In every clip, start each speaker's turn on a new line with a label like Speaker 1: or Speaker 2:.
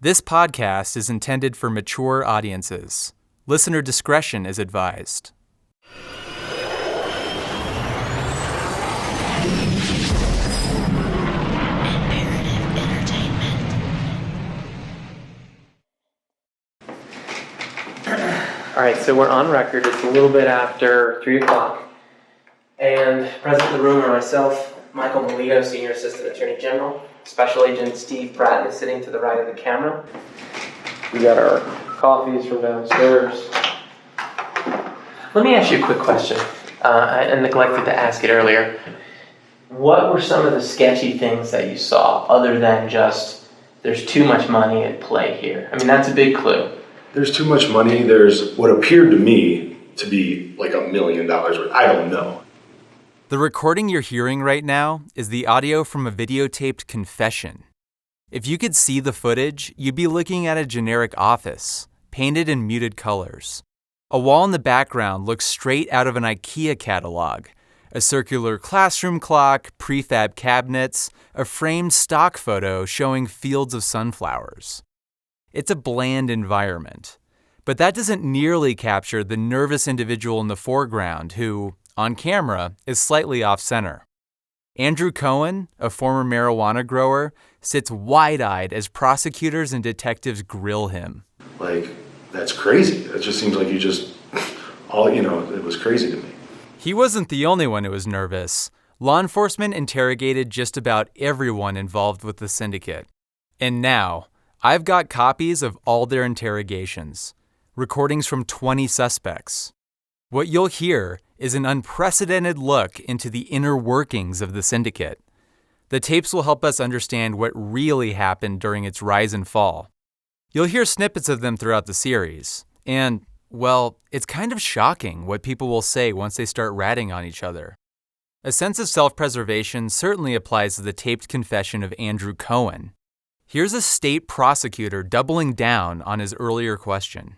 Speaker 1: This podcast is intended for mature audiences. Listener discretion is advised.
Speaker 2: All right, so we're on record. It's a little bit after 3 o'clock. And present in the room are myself, Michael Melito, Senior Assistant Attorney General. Special Agent Steve Bratton is sitting to the right of the camera. We got our coffees from downstairs. Let me ask you a quick question. I neglected to ask it earlier. What were some of the sketchy things that you saw other than just there's too much money at play here? I mean, that's a big clue.
Speaker 3: There's too much money. There's what appeared to me to be like $1 million worth. I don't know.
Speaker 1: The recording you're hearing right now is the audio from a videotaped confession. If you could see the footage, you'd be looking at a generic office, painted in muted colors. A wall in the background looks straight out of an IKEA catalog. A circular classroom clock, prefab cabinets, a framed stock photo showing fields of sunflowers. It's a bland environment, but that doesn't nearly capture the nervous individual in the foreground who, on camera, is slightly off-center. Andrew Cohen, a former marijuana grower, sits wide-eyed as prosecutors and detectives grill him.
Speaker 3: Like, that's crazy. It just seems like it was crazy to me.
Speaker 1: He wasn't the only one who was nervous. Law enforcement interrogated just about everyone involved with the syndicate. And now, I've got copies of all their interrogations, recordings from 20 suspects. What you'll hear is an unprecedented look into the inner workings of the syndicate. The tapes will help us understand what really happened during its rise and fall. You'll hear snippets of them throughout the series, and, well, it's kind of shocking what people will say once they start ratting on each other. A sense of self-preservation certainly applies to the taped confession of Andrew Cohen. Here's a state prosecutor doubling down on his earlier question.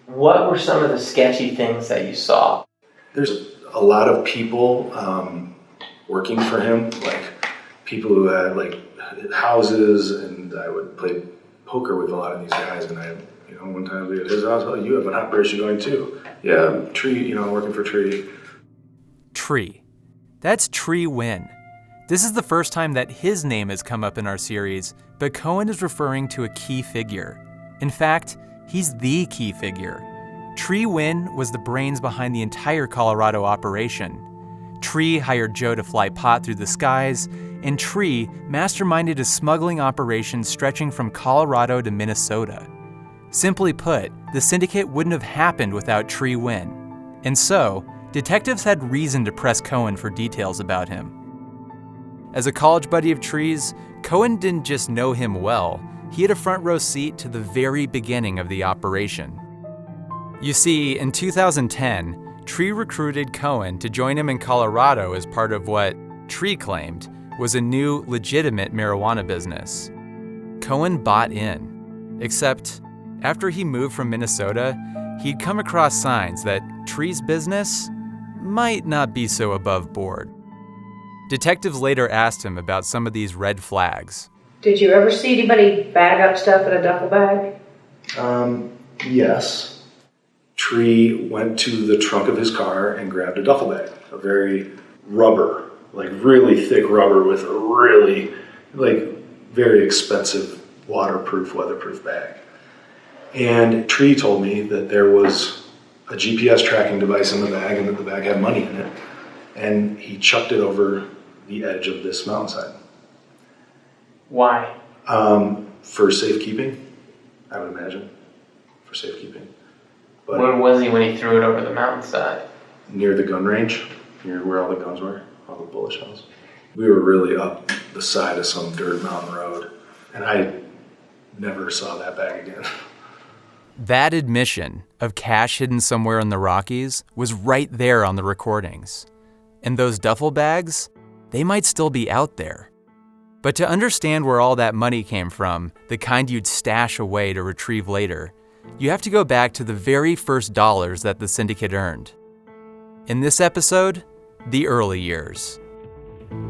Speaker 2: What were some of the sketchy things that you saw?
Speaker 3: There's a lot of people working for him, like people who had like houses, and I would play poker with a lot of these guys, and one time we at his house, oh, you have an operation going too. Yeah, Tri, working for Tri.
Speaker 1: Tri. That's Tri Nguyen. This is the first time that his name has come up in our series, but Cohen is referring to a key figure. In fact, he's the key figure. Tri Nguyen was the brains behind the entire Colorado operation. Tri hired Joe to fly pot through the skies, and Tri masterminded a smuggling operation stretching from Colorado to Minnesota. Simply put, the syndicate wouldn't have happened without Tri Nguyen. And so, detectives had reason to press Cohen for details about him. As a college buddy of Tri's, Cohen didn't just know him well, he had a front row seat to the very beginning of the operation. You see, in 2010, Tri recruited Cohen to join him in Colorado as part of what Tri claimed was a new, legitimate marijuana business. Cohen bought in, except after he moved from Minnesota, he'd come across signs that Tri's business might not be so above board. Detectives later asked him about some of these red flags.
Speaker 4: Did you ever see anybody bag up stuff in a duffel bag?
Speaker 3: Yes. Tri went to the trunk of his car and grabbed a duffel bag, a very rubber, like really thick rubber with a really, very expensive weatherproof bag. And Tri told me that there was a GPS tracking device in the bag and that the bag had money in it. And he chucked it over the edge of this mountainside.
Speaker 2: Why?
Speaker 3: For safekeeping, I would imagine. For safekeeping. But
Speaker 2: where was he when he threw it over the mountainside?
Speaker 3: Near the gun range, near where all the guns were, all the bullet shells. We were really up the side of some dirt mountain road, and I never saw that bag again.
Speaker 1: That admission of cash hidden somewhere in the Rockies was right there on the recordings. And those duffel bags, they might still be out there. But to understand where all that money came from, the kind you'd stash away to retrieve later, you have to go back to the very first dollars that the syndicate earned. In this episode, the early years.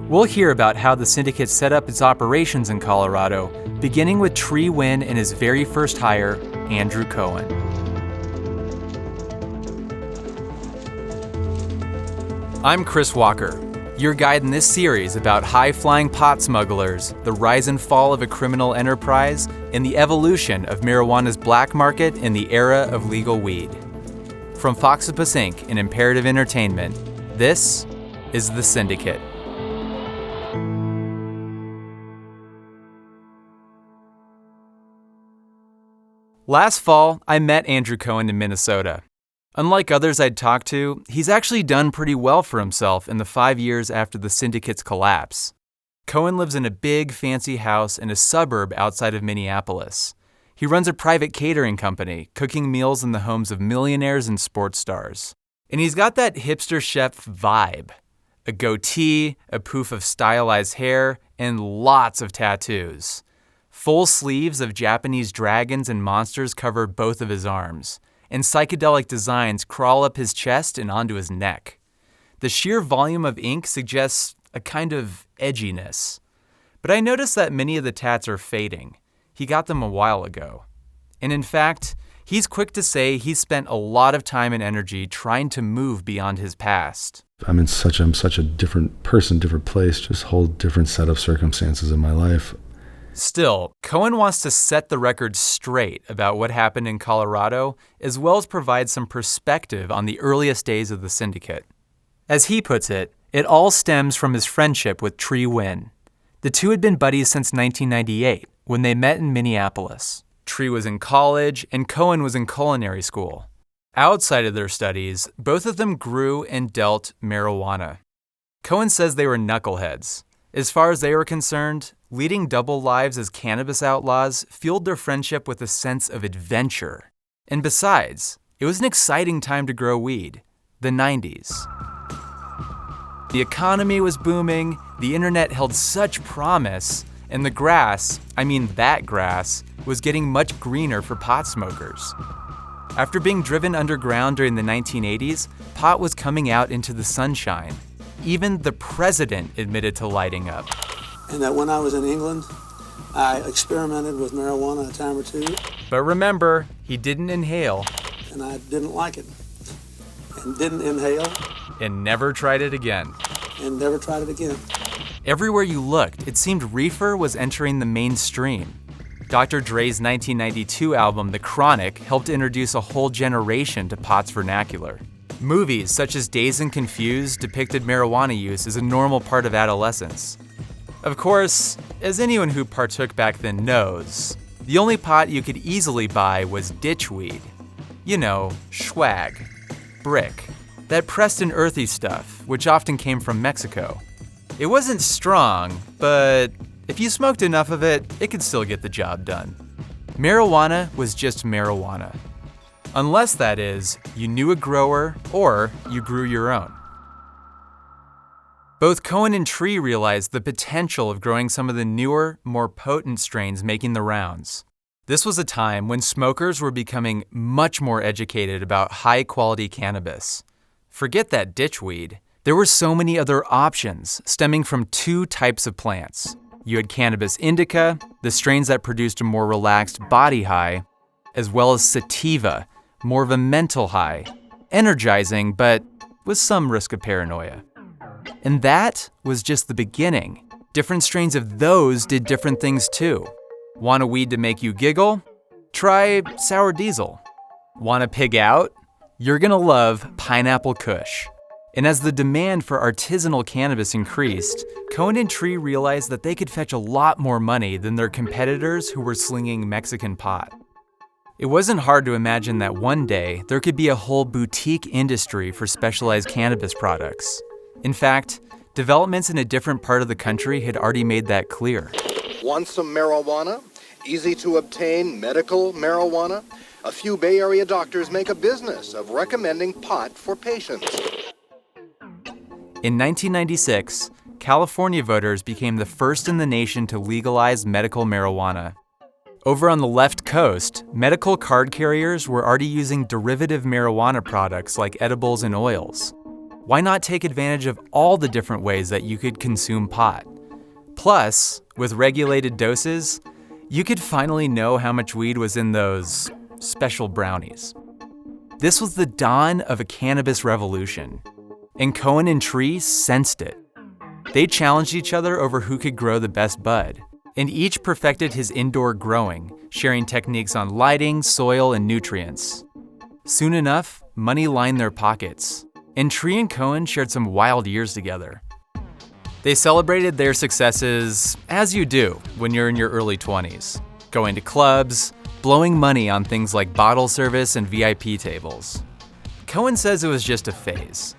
Speaker 1: We'll hear about how the Syndicate set up its operations in Colorado, beginning with Tri Nguyen and his very first hire, Andrew Cohen. I'm Chris Walker, your guide in this series about high-flying pot smugglers, the rise and fall of a criminal enterprise, and the evolution of marijuana's black market in the era of legal weed. From Foxipus Inc. and Imperative Entertainment, this is The Syndicate. Last fall, I met Andrew Cohen in Minnesota. Unlike others I'd talked to, he's actually done pretty well for himself in the 5 years after the Syndicate's collapse. Cohen lives in a big, fancy house in a suburb outside of Minneapolis. He runs a private catering company, cooking meals in the homes of millionaires and sports stars. And he's got that hipster chef vibe. A goatee, a poof of stylized hair, and lots of tattoos. Full sleeves of Japanese dragons and monsters cover both of his arms, and psychedelic designs crawl up his chest and onto his neck. The sheer volume of ink suggests a kind of edginess. But I noticed that many of the tats are fading. He got them a while ago. And in fact, he's quick to say he's spent a lot of time and energy trying to move beyond his past.
Speaker 3: I'm such a different person, different place, just whole different set of circumstances in my life.
Speaker 1: Still, Cohen wants to set the record straight about what happened in Colorado, as well as provide some perspective on the earliest days of the Syndicate. As he puts it, it all stems from his friendship with Tri Nguyen. The two had been buddies since 1998, when they met in Minneapolis. Tri was in college, and Cohen was in culinary school. Outside of their studies, both of them grew and dealt marijuana. Cohen says they were knuckleheads. As far as they were concerned, leading double lives as cannabis outlaws fueled their friendship with a sense of adventure. And besides, it was an exciting time to grow weed, the 90s. The economy was booming, the internet held such promise, and the grass, that grass, was getting much greener for pot smokers. After being driven underground during the 1980s, pot was coming out into the sunshine. Even the president admitted to lighting up.
Speaker 5: And that when I was in England, I experimented with marijuana a time or two.
Speaker 1: But remember, he didn't inhale.
Speaker 5: And I didn't like it. And didn't inhale.
Speaker 1: And never tried it again.
Speaker 5: And never tried it again.
Speaker 1: Everywhere you looked, it seemed reefer was entering the mainstream. Dr. Dre's 1992 album, The Chronic, helped introduce a whole generation to pot's vernacular. Movies such as Dazed and Confused depicted marijuana use as a normal part of adolescence. Of course, as anyone who partook back then knows, the only pot you could easily buy was ditchweed. You know, swag, brick, that pressed and earthy stuff, which often came from Mexico. It wasn't strong, but if you smoked enough of it, it could still get the job done. Marijuana was just marijuana. Unless, that is, you knew a grower or you grew your own. Both Cohen and Tri realized the potential of growing some of the newer, more potent strains making the rounds. This was a time when smokers were becoming much more educated about high-quality cannabis. Forget that ditchweed. There were so many other options stemming from two types of plants. You had cannabis indica, the strains that produced a more relaxed body high, as well as sativa, more of a mental high, energizing, but with some risk of paranoia. And that was just the beginning. Different strains of those did different things too. Want a weed to make you giggle? Try sour diesel. Want to pig out? You're gonna love pineapple kush. And as the demand for artisanal cannabis increased, Cohen and Tri realized that they could fetch a lot more money than their competitors who were slinging Mexican pot. It wasn't hard to imagine that one day there could be a whole boutique industry for specialized cannabis products. In fact, developments in a different part of the country had already made that clear.
Speaker 6: Want some marijuana? Easy to obtain medical marijuana? A few Bay Area doctors make a business of recommending pot for patients.
Speaker 1: In 1996, California voters became the first in the nation to legalize medical marijuana. Over on the left coast, medical card carriers were already using derivative marijuana products like edibles and oils. Why not take advantage of all the different ways that you could consume pot? Plus, with regulated doses, you could finally know how much weed was in those special brownies. This was the dawn of a cannabis revolution, and Cohen and Tri sensed it. They challenged each other over who could grow the best bud, and each perfected his indoor growing, sharing techniques on lighting, soil, and nutrients. Soon enough, money lined their pockets, and Tri and Cohen shared some wild years together. They celebrated their successes as you do when you're in your early 20s, going to clubs, blowing money on things like bottle service and VIP tables. Cohen says it was just a phase.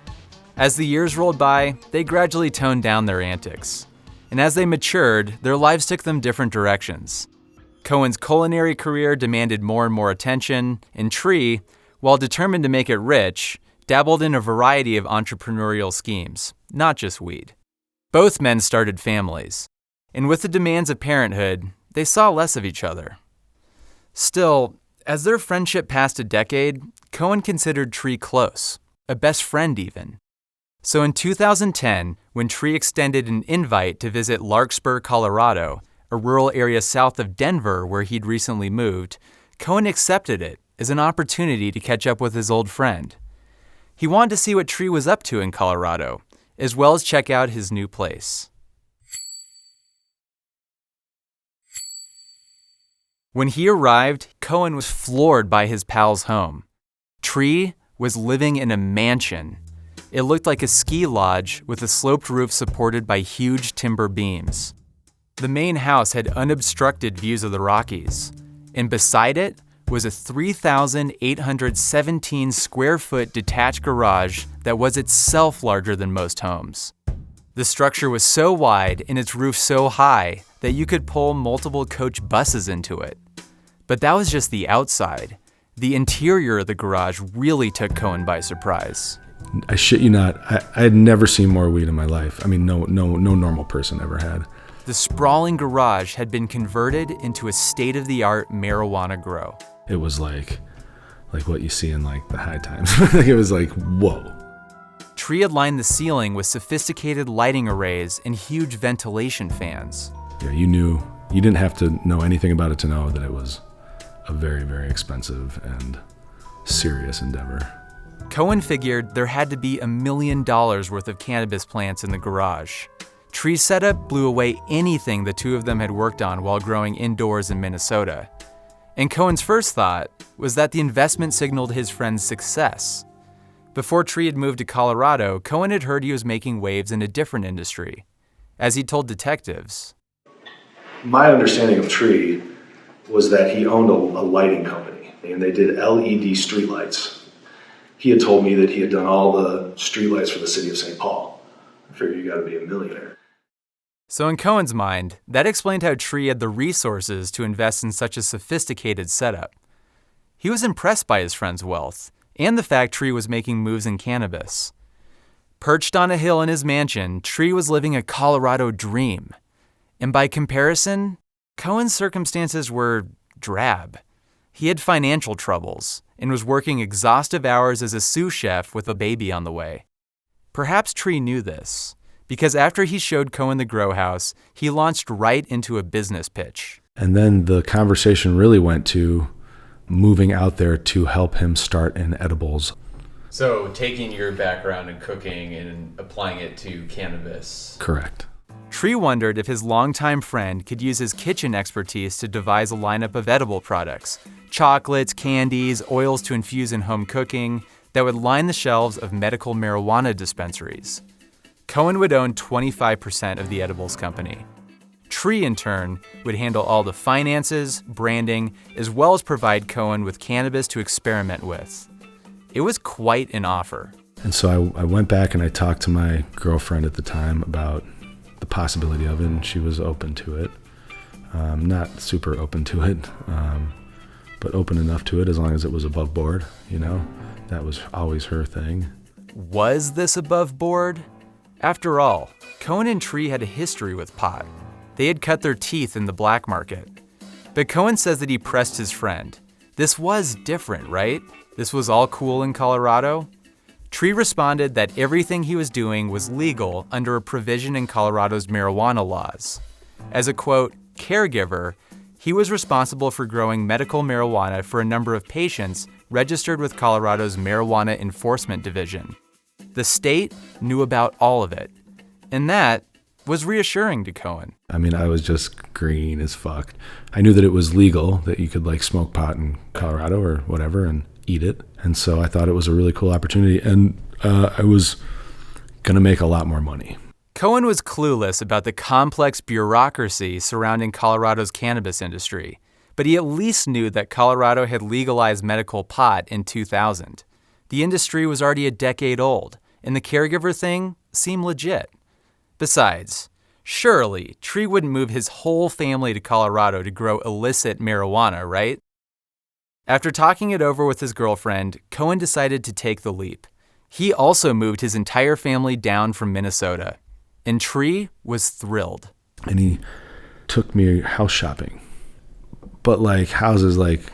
Speaker 1: As the years rolled by, they gradually toned down their antics. And as they matured, their lives took them different directions. Cohen's culinary career demanded more and more attention, and Tri, while determined to make it rich, dabbled in a variety of entrepreneurial schemes, not just weed. Both men started families, and with the demands of parenthood, they saw less of each other. Still, as their friendship passed a decade, Cohen considered Tri close, a best friend even. So in 2010, when Tri extended an invite to visit Larkspur, Colorado, a rural area south of Denver where he'd recently moved, Cohen accepted it as an opportunity to catch up with his old friend. He wanted to see what Tri was up to in Colorado, as well as check out his new place. When he arrived, Cohen was floored by his pal's home. Tri was living in a mansion. It looked like a ski lodge with a sloped roof supported by huge timber beams. The main house had unobstructed views of the Rockies, and beside it was a 3,817 square foot detached garage that was itself larger than most homes. The structure was so wide and its roof so high that you could pull multiple coach buses into it. But that was just the outside. The interior of the garage really took Cohen by surprise.
Speaker 3: I shit you not, I had never seen more weed in my life. I mean, no normal person ever had.
Speaker 1: The sprawling garage had been converted into a state-of-the-art marijuana grow.
Speaker 3: It was like what you see in like the High Times. It was like, whoa.
Speaker 1: Tri had lined the ceiling with sophisticated lighting arrays and huge ventilation fans.
Speaker 3: Yeah, you didn't have to know anything about it to know that it was a very, very expensive and serious endeavor.
Speaker 1: Cohen figured there had to be $1 million worth of cannabis plants in the garage. Tri's setup blew away anything the two of them had worked on while growing indoors in Minnesota. And Cohen's first thought was that the investment signaled his friend's success. Before Tri had moved to Colorado, Cohen had heard he was making waves in a different industry. As he told detectives,
Speaker 3: My understanding of Tri was that he owned a lighting company, and they did LED streetlights. He had told me that he had done all the streetlights for the city of St. Paul. I figured you got to be a millionaire.
Speaker 1: So in Cohen's mind, that explained how Tri had the resources to invest in such a sophisticated setup. He was impressed by his friend's wealth and the fact Tri was making moves in cannabis. Perched on a hill in his mansion, Tri was living a Colorado dream. And by comparison, Cohen's circumstances were drab. He had financial troubles and was working exhaustive hours as a sous chef with a baby on the way. Perhaps Tri knew this, because after he showed Cohen the grow house, he launched right into a business pitch.
Speaker 3: And then the conversation really went to moving out there to help him start in edibles.
Speaker 1: So taking your background in cooking and applying it to cannabis.
Speaker 3: Correct.
Speaker 1: Tri wondered if his longtime friend could use his kitchen expertise to devise a lineup of edible products, chocolates, candies, oils to infuse in home cooking, that would line the shelves of medical marijuana dispensaries. Cohen would own 25% of the edibles company. Tri, in turn, would handle all the finances, branding, as well as provide Cohen with cannabis to experiment with. It was quite an offer.
Speaker 3: And so I went back and I talked to my girlfriend at the time about the possibility of it, and she was open to it. Not super open to it, but open enough to it as long as it was above board, you know? That was always her thing.
Speaker 1: Was this above board? After all, Cohen and Tri had a history with pot. They had cut their teeth in the black market. But Cohen says that he pressed his friend. This was different, right? This was all cool in Colorado? Tri responded that everything he was doing was legal under a provision in Colorado's marijuana laws. As a, quote, caregiver, he was responsible for growing medical marijuana for a number of patients registered with Colorado's Marijuana Enforcement Division. The state knew about all of it, and that was reassuring to Cohen.
Speaker 3: I mean, I was just green as fuck. I knew that it was legal, that you could like smoke pot in Colorado or whatever and eat it. And so I thought it was a really cool opportunity. And I was going to make a lot more money.
Speaker 1: Cohen was clueless about the complex bureaucracy surrounding Colorado's cannabis industry, but he at least knew that Colorado had legalized medical pot in 2000. The industry was already a decade old, and the caregiver thing seemed legit. Besides, surely Tri wouldn't move his whole family to Colorado to grow illicit marijuana, right? After talking it over with his girlfriend, Cohen decided to take the leap. He also moved his entire family down from Minnesota, and Tri was thrilled.
Speaker 3: And he took me house shopping, but like houses like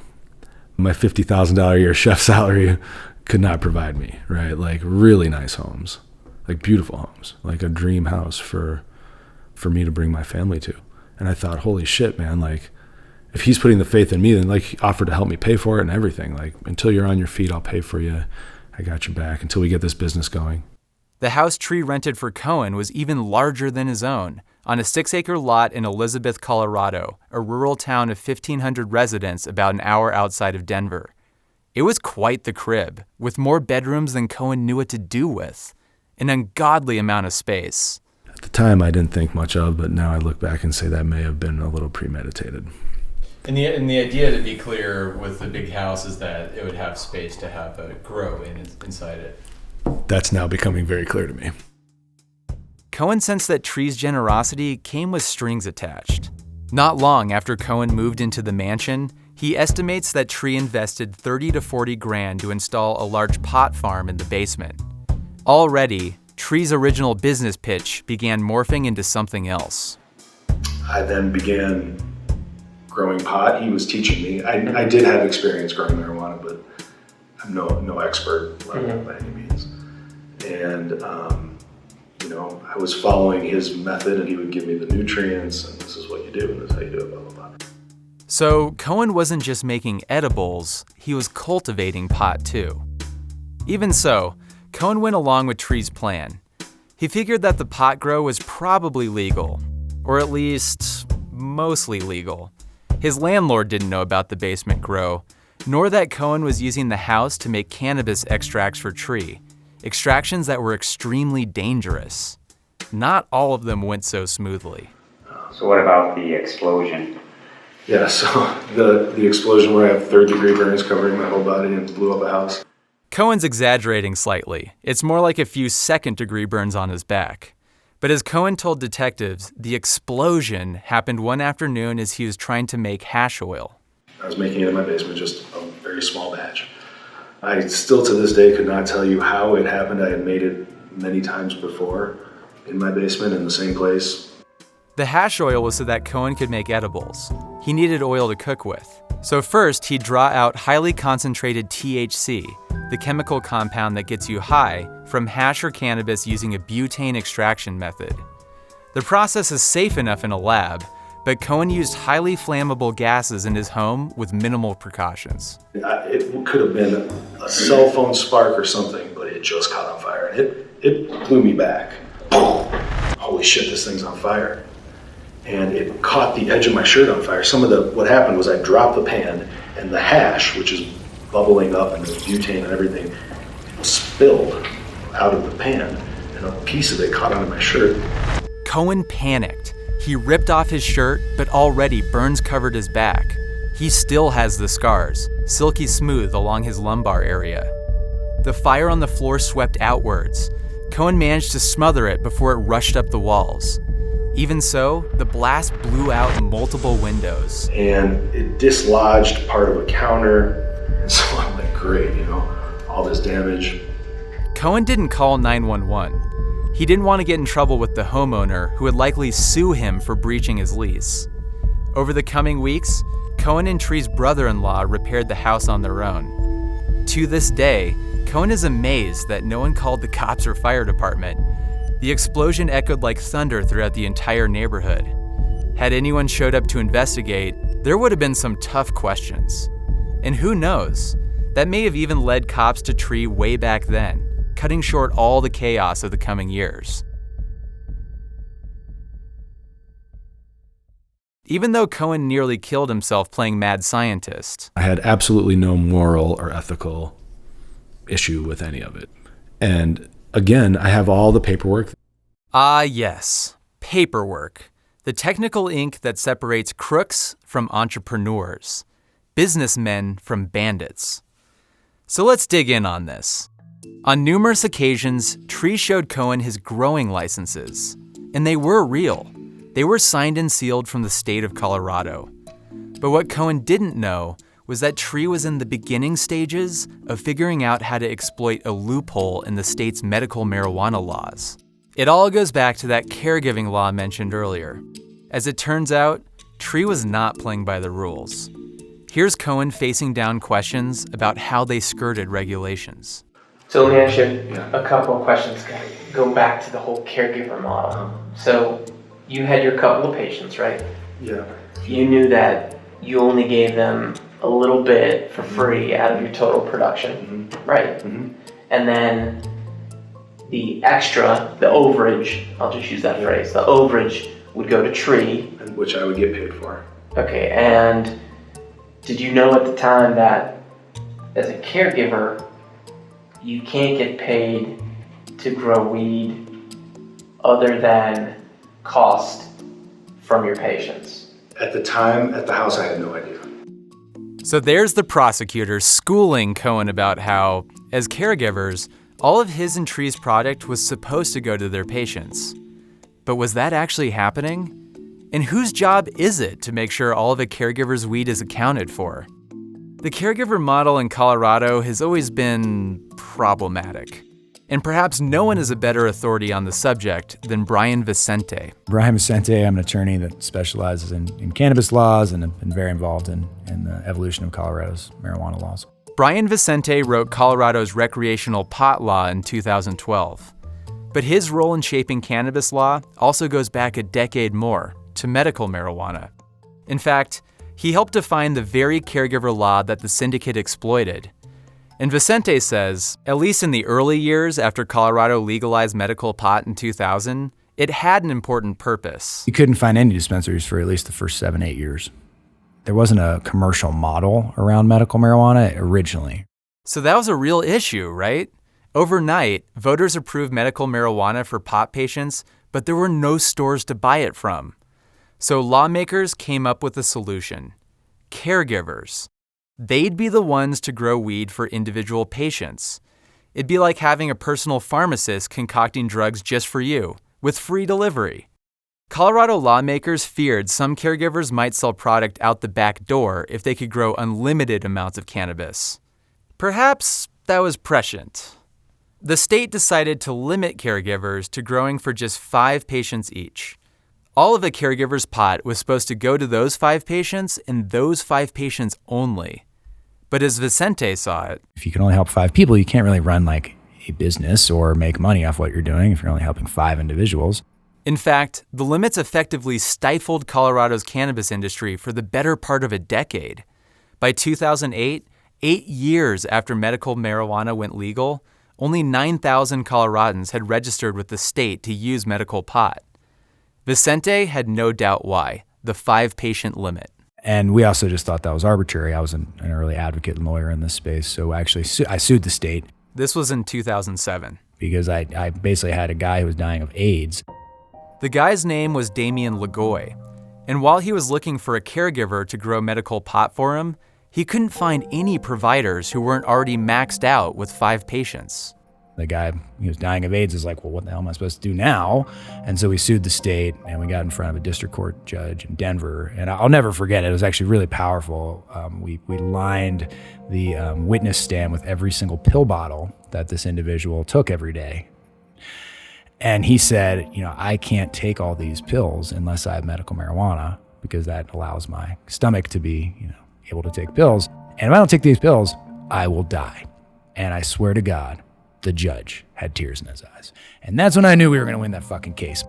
Speaker 3: my $50,000 a year chef salary could not provide me, right? Like really nice homes, like beautiful homes, like a dream house for me to bring my family to. And I thought, holy shit, man, like if he's putting the faith in me, then like he offered to help me pay for it and everything. Like until you're on your feet, I'll pay for you. I got your back until we get this business going.
Speaker 1: The house Tri rented for Cohen was even larger than his own, on a 6-acre lot in Elizabeth, Colorado, a rural town of 1,500 residents about an hour outside of Denver. It was quite the crib, with more bedrooms than Cohen knew what to do with. An ungodly amount of space.
Speaker 3: At the time, I didn't think much of, but now I look back and say that may have been a little premeditated.
Speaker 1: And the idea, to be clear, with the big house is that it would have space to have a grow inside it.
Speaker 3: That's now becoming very clear to me.
Speaker 1: Cohen sensed that Tri's generosity came with strings attached. Not long after Cohen moved into the mansion, he estimates that Tri invested $30 to $40,000 to install a large pot farm in the basement. Already, Tri's original business pitch began morphing into something else.
Speaker 3: I then began growing pot. He was teaching me. I did have experience growing marijuana, but I'm no expert by any means. And I was following his method, and he would give me the nutrients, and this is what you do, and this is how you do it, blah, blah, blah.
Speaker 1: So Cohen wasn't just making edibles, he was cultivating pot too. Even so, Cohen went along with Tri's plan. He figured that the pot grow was probably legal, or at least mostly legal. His landlord didn't know about the basement grow, nor that Cohen was using the house to make cannabis extracts for Tri, extractions that were extremely dangerous. Not all of them went so smoothly.
Speaker 7: So what about the explosion?
Speaker 3: Yeah, so the explosion where I have third-degree burns covering my whole body and blew up a house.
Speaker 1: Cohen's exaggerating slightly. It's more like a few second-degree burns on his back. But as Cohen told detectives, the explosion happened one afternoon as he was trying to make hash oil.
Speaker 3: I was making it in my basement, just a very small batch. I still to this day could not tell you how it happened. I had made it many times before in my basement in the same place.
Speaker 1: The hash oil was so that Cohen could make edibles. He needed oil to cook with. So first, he'd draw out highly concentrated THC, the chemical compound that gets you high, from hash or cannabis using a butane extraction method. The process is safe enough in a lab, but Cohen used highly flammable gases in his home with minimal precautions.
Speaker 3: It could have been a cell phone spark or something, but it just caught on fire. It blew me back. Holy shit, this thing's on fire. And it caught the edge of my shirt on fire. What happened was I dropped the pan, and the hash, which is bubbling up, and the butane and everything, spilled out of the pan, and a piece of it caught onto my shirt.
Speaker 1: Cohen panicked. He ripped off his shirt, but already burns covered his back. He still has the scars, silky smooth along his lumbar area. The fire on the floor swept outwards. Cohen managed to smother it before it rushed up the walls. Even so, the blast blew out multiple windows.
Speaker 3: And it dislodged part of a counter. And so I'm like, great, all this damage.
Speaker 1: Cohen didn't call 911. He didn't want to get in trouble with the homeowner, who would likely sue him for breaching his lease. Over the coming weeks, Cohen and Tri's brother-in-law repaired the house on their own. To this day, Cohen is amazed that no one called the cops or fire department. The explosion echoed like thunder throughout the entire neighborhood. Had anyone showed up to investigate, there would have been some tough questions. And who knows, that may have even led cops to Tri way back then, cutting short all the chaos of the coming years. Even though Cohen nearly killed himself playing mad scientist,
Speaker 3: I had absolutely no moral or ethical issue with any of it. And again, I have all the paperwork.
Speaker 1: Ah, yes, paperwork. The technical ink that separates crooks from entrepreneurs, businessmen from bandits. So let's dig in on this. On numerous occasions, Tri showed Cohen his growing licenses, and they were real. They were signed and sealed from the state of Colorado. But what Cohen didn't know was that Tri was in the beginning stages of figuring out how to exploit a loophole in the state's medical marijuana laws. It all goes back to that caregiving law mentioned earlier. As it turns out, Tri was not playing by the rules. Here's Cohen facing down questions about how they skirted regulations.
Speaker 2: So let me ask you a couple of questions. Go back to the whole caregiver model. So you had your couple of patients, right?
Speaker 3: Yeah.
Speaker 2: You knew that you only gave them a little bit for free out of your total production, right? Mm-hmm. And then the extra, the overage, I'll just use that phrase, the overage would go to Tri.
Speaker 3: Which I would get paid for.
Speaker 2: Okay, and did you know at the time that as a caregiver, you can't get paid to grow weed other than cost from your patients?
Speaker 3: At the time, at the house, I had no idea.
Speaker 1: So there's the prosecutor schooling Cohen about how, as caregivers, all of his and Tri's product was supposed to go to their patients. But was that actually happening? And whose job is it to make sure all of a caregiver's weed is accounted for? The caregiver model in Colorado has always been problematic. And perhaps no one is a better authority on the subject than Brian Vicente.
Speaker 8: Brian Vicente, I'm an attorney that specializes in cannabis laws and have been very involved in the evolution of Colorado's marijuana laws.
Speaker 1: Brian Vicente wrote Colorado's recreational pot law in 2012. But his role in shaping cannabis law also goes back a decade more, to medical marijuana. In fact, he helped define the very caregiver law that the Syndicate exploited. And Vicente says, at least in the early years after Colorado legalized medical pot in 2000, it had an important purpose.
Speaker 8: You couldn't find any dispensaries for at least the first 7-8 years. There wasn't a commercial model around medical marijuana originally.
Speaker 1: So that was a real issue, right? Overnight, voters approved medical marijuana for pot patients, but there were no stores to buy it from. So lawmakers came up with a solution: caregivers. They'd be the ones to grow weed for individual patients. It'd be like having a personal pharmacist concocting drugs just for you, with free delivery. Colorado lawmakers feared some caregivers might sell product out the back door if they could grow unlimited amounts of cannabis. Perhaps that was prescient. The state decided to limit caregivers to growing for just 5 patients each. All of a caregiver's pot was supposed to go to those 5 patients and those 5 patients only. But as Vicente saw it,
Speaker 8: if you can only help 5 people, you can't really run like a business or make money off what you're doing if you're only helping 5 individuals.
Speaker 1: In fact, the limits effectively stifled Colorado's cannabis industry for the better part of a decade. By 2008, 8 years after medical marijuana went legal, only 9,000 Coloradans had registered with the state to use medical pot. Vicente had no doubt why: the 5-patient limit.
Speaker 8: And we also just thought that was arbitrary. I was an early advocate and lawyer in this space, so actually I sued the state.
Speaker 1: This was in 2007.
Speaker 8: Because I basically had a guy who was dying of AIDS.
Speaker 1: The guy's name was Damian Lagoy, and while he was looking for a caregiver to grow medical pot for him, he couldn't find any providers who weren't already maxed out with 5 patients.
Speaker 8: The guy who was dying of AIDS is like, well, what the hell am I supposed to do now? And so we sued the state, and we got in front of a district court judge in Denver. And I'll never forget it. It was actually really powerful. We lined the witness stand with every single pill bottle that this individual took every day. And he said, I can't take all these pills unless I have medical marijuana, because that allows my stomach to be, able to take pills. And if I don't take these pills, I will die. And I swear to God, the judge had tears in his eyes. And that's when I knew we were going to win that fucking case.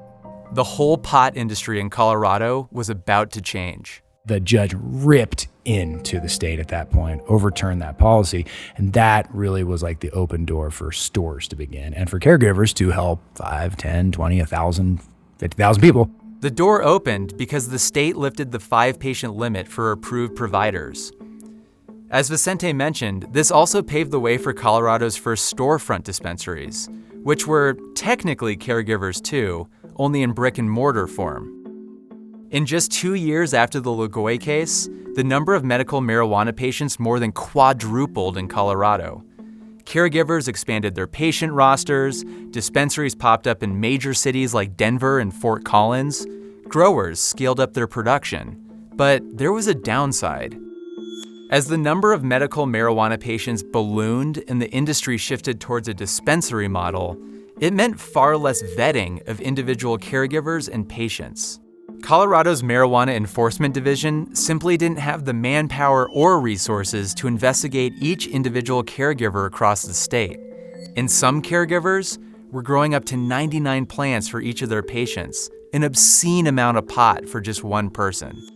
Speaker 1: The whole pot industry in Colorado was about to change.
Speaker 8: The judge ripped into the state at that point, overturned that policy, and that really was like the open door for stores to begin and for caregivers to help 5, 10, 20, 1,000, 50,000 people.
Speaker 1: The door opened because the state lifted the 5-patient limit for approved providers. As Vicente mentioned, this also paved the way for Colorado's first storefront dispensaries, which were technically caregivers too, only in brick and mortar form. In just 2 years after the Lagoy case, the number of medical marijuana patients more than quadrupled in Colorado. Caregivers expanded their patient rosters, dispensaries popped up in major cities like Denver and Fort Collins, growers scaled up their production. But there was a downside. As the number of medical marijuana patients ballooned and the industry shifted towards a dispensary model, it meant far less vetting of individual caregivers and patients. Colorado's Marijuana Enforcement Division simply didn't have the manpower or resources to investigate each individual caregiver across the state. And some caregivers were growing up to 99 plants for each of their patients, an obscene amount of pot for just one person.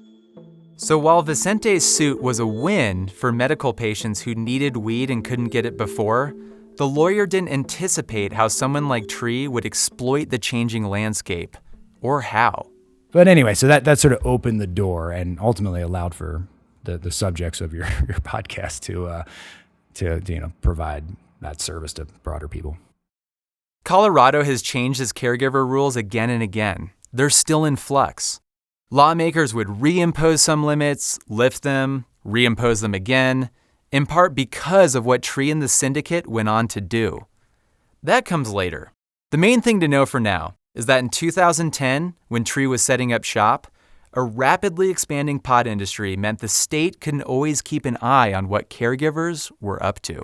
Speaker 1: So while Vicente's suit was a win for medical patients who needed weed and couldn't get it before, the lawyer didn't anticipate how someone like Tri would exploit the changing landscape, or how.
Speaker 8: But anyway, so that sort of opened the door and ultimately allowed for the subjects of your podcast to provide that service to broader people.
Speaker 1: Colorado has changed its caregiver rules again and again. They're still in flux. Lawmakers would reimpose some limits, lift them, reimpose them again, in part because of what Tri and the Syndicate went on to do. That comes later. The main thing to know for now is that in 2010, when Tri was setting up shop, a rapidly expanding pot industry meant the state couldn't always keep an eye on what caregivers were up to.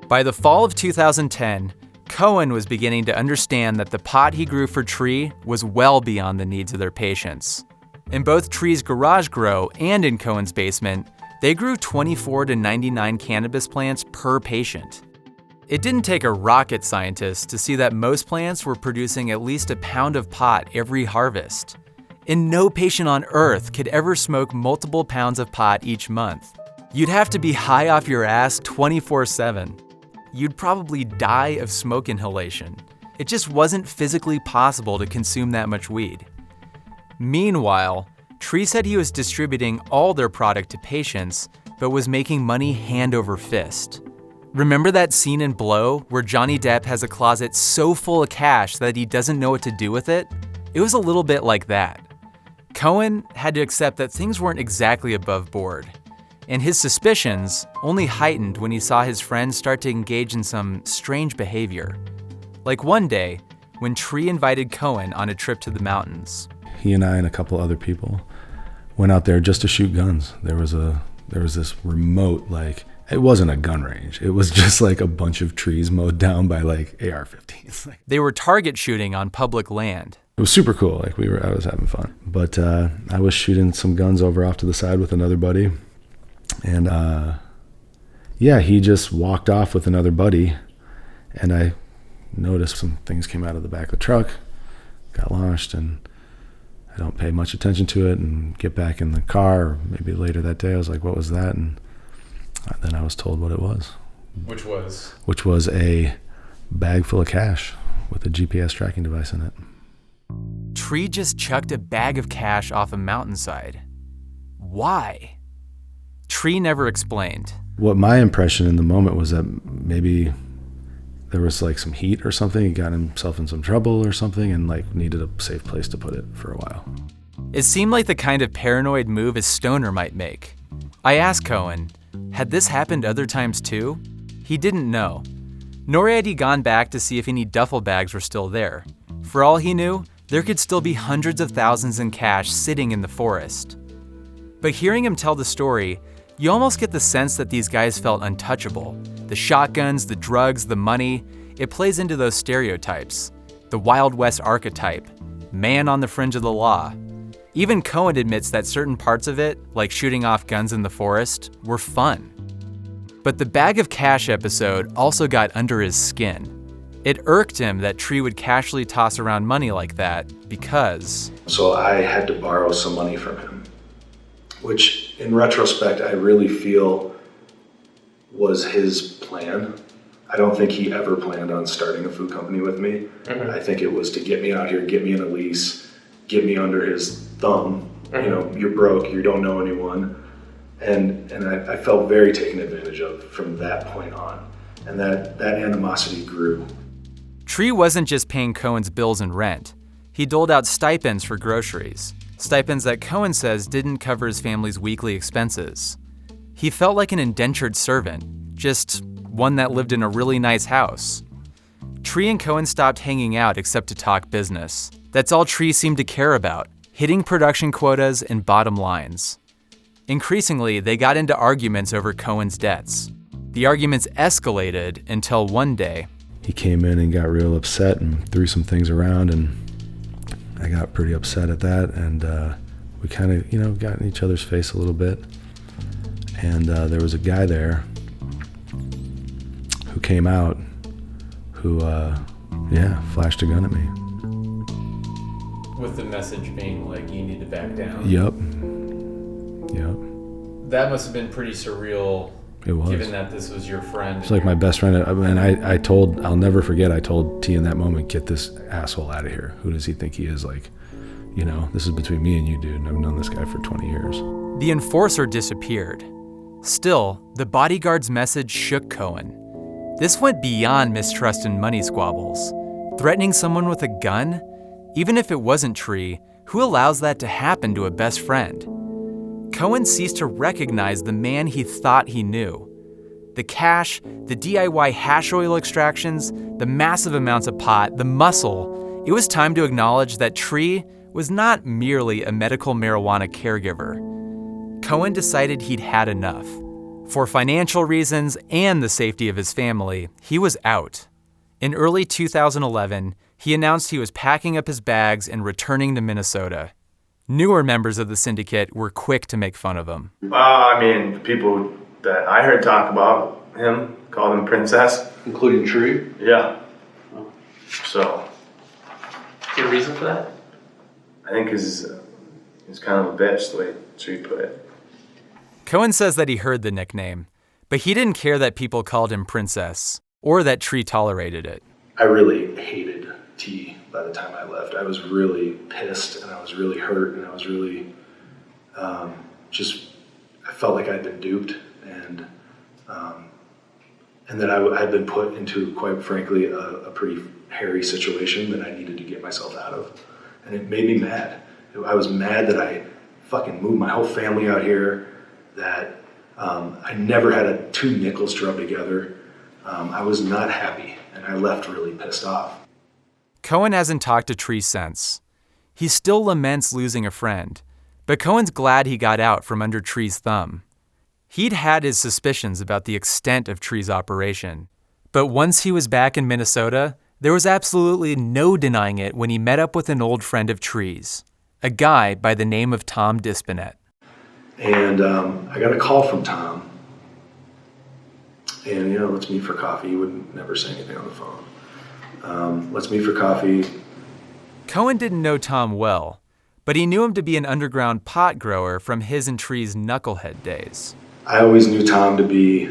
Speaker 1: By the fall of 2010, Cohen was beginning to understand that the pot he grew for Tri was well beyond the needs of their patients. In both Tri's garage grow and in Cohen's basement, they grew 24 to 99 cannabis plants per patient. It didn't take a rocket scientist to see that most plants were producing at least a pound of pot every harvest. And no patient on earth could ever smoke multiple pounds of pot each month. You'd have to be high off your ass 24/7. You'd probably die of smoke inhalation. It just wasn't physically possible to consume that much weed. Meanwhile, Tri said he was distributing all their product to patients, but was making money hand over fist. Remember that scene in Blow where Johnny Depp has a closet so full of cash that he doesn't know what to do with it? It was a little bit like that. Cohen had to accept that things weren't exactly above board, and his suspicions only heightened when he saw his friends start to engage in some strange behavior. Like one day, when Tri invited Cohen on a trip to the mountains.
Speaker 3: He and I and a couple other people went out there just to shoot guns. There was this remote, it wasn't a gun range. It was just like a bunch of trees mowed down by AR-15s.
Speaker 1: They were target shooting on public land.
Speaker 3: It was super cool. I was having fun. But I was shooting some guns over off to the side with another buddy. And he just walked off with another buddy. And I noticed some things came out of the back of the truck, got launched, and I don't pay much attention to it and get back in the car. Or maybe later that day I was like, what was that? And then I was told what it was.
Speaker 1: Which was?
Speaker 3: Which was a bag full of cash with a GPS tracking device in it.
Speaker 1: Tri just chucked a bag of cash off a mountainside. Why? Tri never explained.
Speaker 3: What my impression in the moment was that maybe there was some heat or something. He got himself in some trouble or something and needed a safe place to put it for a while.
Speaker 1: It seemed like the kind of paranoid move a stoner might make. I asked Cohen, had this happened other times too? He didn't know. Nor had he gone back to see if any duffel bags were still there. For all he knew, there could still be hundreds of thousands in cash sitting in the forest. But hearing him tell the story, you almost get the sense that these guys felt untouchable. The shotguns, the drugs, the money, it plays into those stereotypes. The Wild West archetype, man on the fringe of the law. Even Cohen admits that certain parts of it, like shooting off guns in the forest, were fun. But the bag of cash episode also got under his skin. It irked him that Tri would casually toss around money like that because...
Speaker 3: So I had to borrow some money from him, which in retrospect, I really feel was his plan. I don't think he ever planned on starting a food company with me. I think it was to get me out here, get me in a lease, get me under his thumb. You know, you're broke, you don't know anyone. And I felt very taken advantage of from that point on. And that animosity grew.
Speaker 1: Tri wasn't just paying Cohen's bills and rent. He doled out stipends for groceries, stipends that Cohen says didn't cover his family's weekly expenses. He felt like an indentured servant, just one that lived in a really nice house. Tri and Cohen stopped hanging out except to talk business. That's all Tri seemed to care about, hitting production quotas and bottom lines. Increasingly, they got into arguments over Cohen's debts. The arguments escalated until one day,
Speaker 9: he came in and got real upset and threw some things around, and I got pretty upset at that, and we kind of, got in each other's face a little bit. And there was a guy there who came out who, flashed a gun at me.
Speaker 1: with the message being like, you need to back down.
Speaker 9: Yep.
Speaker 1: That must have been pretty surreal.
Speaker 9: It was.
Speaker 1: Given that this was your friend.
Speaker 9: It's like my best friend. And I'll never forget, I told T in that moment, get this asshole out of here. Who does he think he is? Like, this is between me and you, dude. And I've known this guy for 20 years.
Speaker 1: The enforcer disappeared. Still, the bodyguard's message shook Cohen. This went beyond mistrust and money squabbles. Threatening someone with a gun? Even if it wasn't Tri, who allows that to happen to a best friend? Cohen ceased to recognize the man he thought he knew. The cash, the DIY hash oil extractions, the massive amounts of pot, the muscle. It was time to acknowledge that Tri was not merely a medical marijuana caregiver. Cohen decided he'd had enough. For financial reasons and the safety of his family, he was out. In early 2011, he announced he was packing up his bags and returning to Minnesota. Newer members of the Syndicate were quick to make fun of him.
Speaker 10: The people that I heard talk about him called him Princess.
Speaker 11: Including Tri?
Speaker 10: Yeah. So.
Speaker 2: Is there a reason for that?
Speaker 10: I think he's kind of a bitch, the way Tri put it.
Speaker 1: Cohen says that he heard the nickname, but he didn't care that people called him Princess, or that Tri tolerated it.
Speaker 3: I really hated T by the time I left. I was really pissed, and I was really hurt, and I was really I felt like I'd been duped, and that I'd been put into, quite frankly, a pretty hairy situation that I needed to get myself out of. And it made me mad. I was mad that I fucking moved my whole family out here, that I never had 2 nickels to rub together. I was not happy, and I left really pissed off.
Speaker 1: Cohen hasn't talked to Tri since. He still laments losing a friend, but Cohen's glad he got out from under Tri's thumb. He'd had his suspicions about the extent of Tri's operation, but once he was back in Minnesota, there was absolutely no denying it when he met up with an old friend of Tri's, a guy by the name of Tom Dispinet.
Speaker 3: And I got a call from Tom, and let's meet for coffee. He would never say anything on the phone. Let's meet for coffee.
Speaker 1: Cohen didn't know Tom well, but he knew him to be an underground pot grower from his and Tri's knucklehead days.
Speaker 3: I always knew Tom to be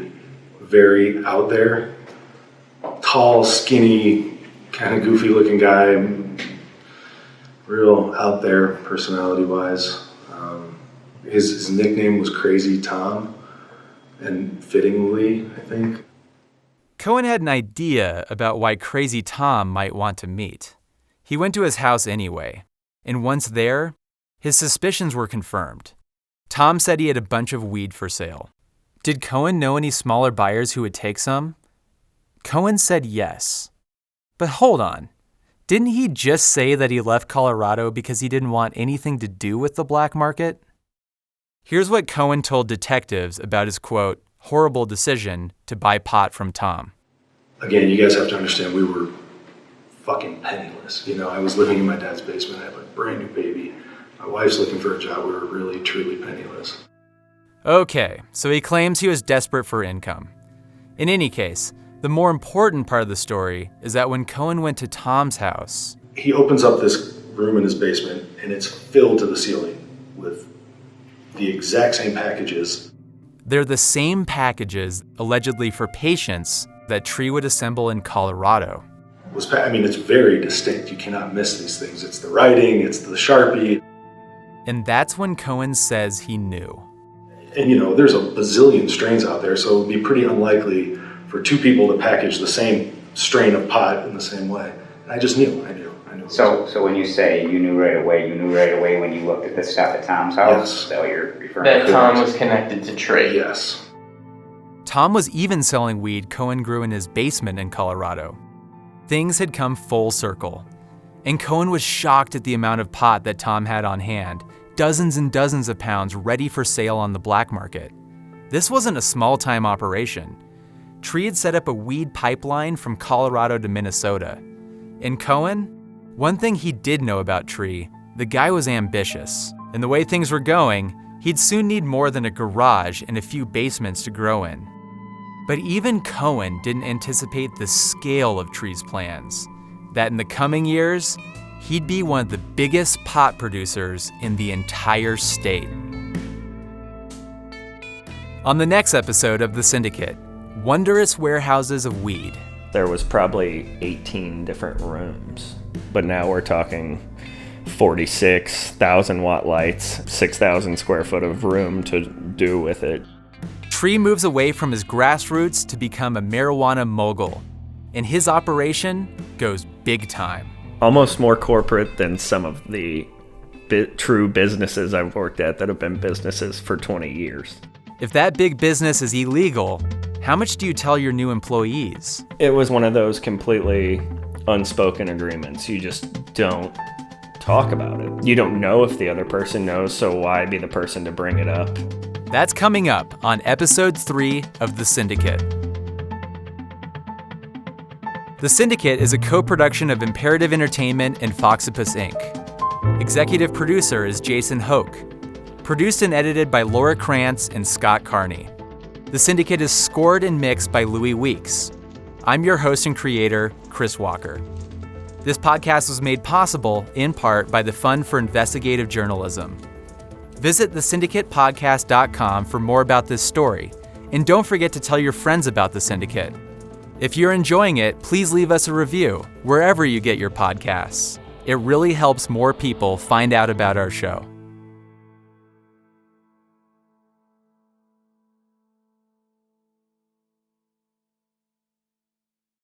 Speaker 3: very out there, tall, skinny, kind of goofy looking guy, real out there personality-wise. His nickname was Crazy Tom, and fittingly, I think.
Speaker 1: Cohen had an idea about why Crazy Tom might want to meet. He went to his house anyway, and once there, his suspicions were confirmed. Tom said he had a bunch of weed for sale. Did Cohen know any smaller buyers who would take some? Cohen said yes. But hold on. Didn't he just say that he left Colorado because he didn't want anything to do with the black market? Here's what Cohen told detectives about his, quote, horrible decision to buy pot from Tom.
Speaker 3: Again, you guys have to understand, we were fucking penniless. I was living in my dad's basement. I had a brand new baby. My wife's looking for a job. We were really, truly penniless.
Speaker 1: Okay, so he claims he was desperate for income. In any case, the more important part of the story is that when Cohen went to Tom's house,
Speaker 3: he opens up this room in his basement, and it's filled to the ceiling with the exact same packages.
Speaker 1: They're the same packages allegedly for patients that Tri would assemble in Colorado.
Speaker 3: It's very distinct. You cannot miss these things. It's the writing, it's the Sharpie.
Speaker 1: And that's when Cohen says he knew.
Speaker 3: And there's a bazillion strains out there, so it would be pretty unlikely for two people to package the same strain of pot in the same way. And I just knew. I knew.
Speaker 7: So when you say you knew right away when you looked at the stuff at Tom's house?
Speaker 3: Yes.
Speaker 7: Is that what you're referring
Speaker 2: That
Speaker 7: to?
Speaker 2: Tom was connected to Tri.
Speaker 3: Yes.
Speaker 1: Tom was even selling weed Cohen grew in his basement in Colorado. Things had come full circle. And Cohen was shocked at the amount of pot that Tom had on hand, dozens and dozens of pounds ready for sale on the black market. This wasn't a small-time operation. Tri had set up a weed pipeline from Colorado to Minnesota. And Cohen? One thing he did know about Tri, the guy was ambitious. And the way things were going, he'd soon need more than a garage and a few basements to grow in. But even Cohen didn't anticipate the scale of Tri's plans, that in the coming years, he'd be one of the biggest pot producers in the entire state. On the next episode of The Syndicate, wondrous warehouses of weed.
Speaker 11: There was probably 18 different rooms, but now we're talking 46,000 watt lights, 6,000 square foot of room to do with it.
Speaker 1: Tri moves away from his grassroots to become a marijuana mogul, and his operation goes big time.
Speaker 11: Almost more corporate than some of the true businesses I've worked at that have been businesses for 20 years.
Speaker 1: If that big business is illegal, how much do you tell your new employees?
Speaker 11: It was one of those completely unspoken agreements. You just don't talk about it. You don't know if the other person knows, so why be the person to bring it up?
Speaker 1: That's coming up on episode 3 of The Syndicate. The Syndicate is a co-production of Imperative Entertainment and Foxipus Inc. Executive producer is Jason Hoke. Produced and edited by Laura Krantz and Scott Carney. The Syndicate is scored and mixed by Louis Weeks. I'm your host and creator, Chris Walker. This podcast was made possible, in part, by the Fund for Investigative Journalism. Visit thesyndicatepodcast.com for more about this story, and don't forget to tell your friends about The Syndicate. If you're enjoying it, please leave us a review wherever you get your podcasts. It really helps more people find out about our show.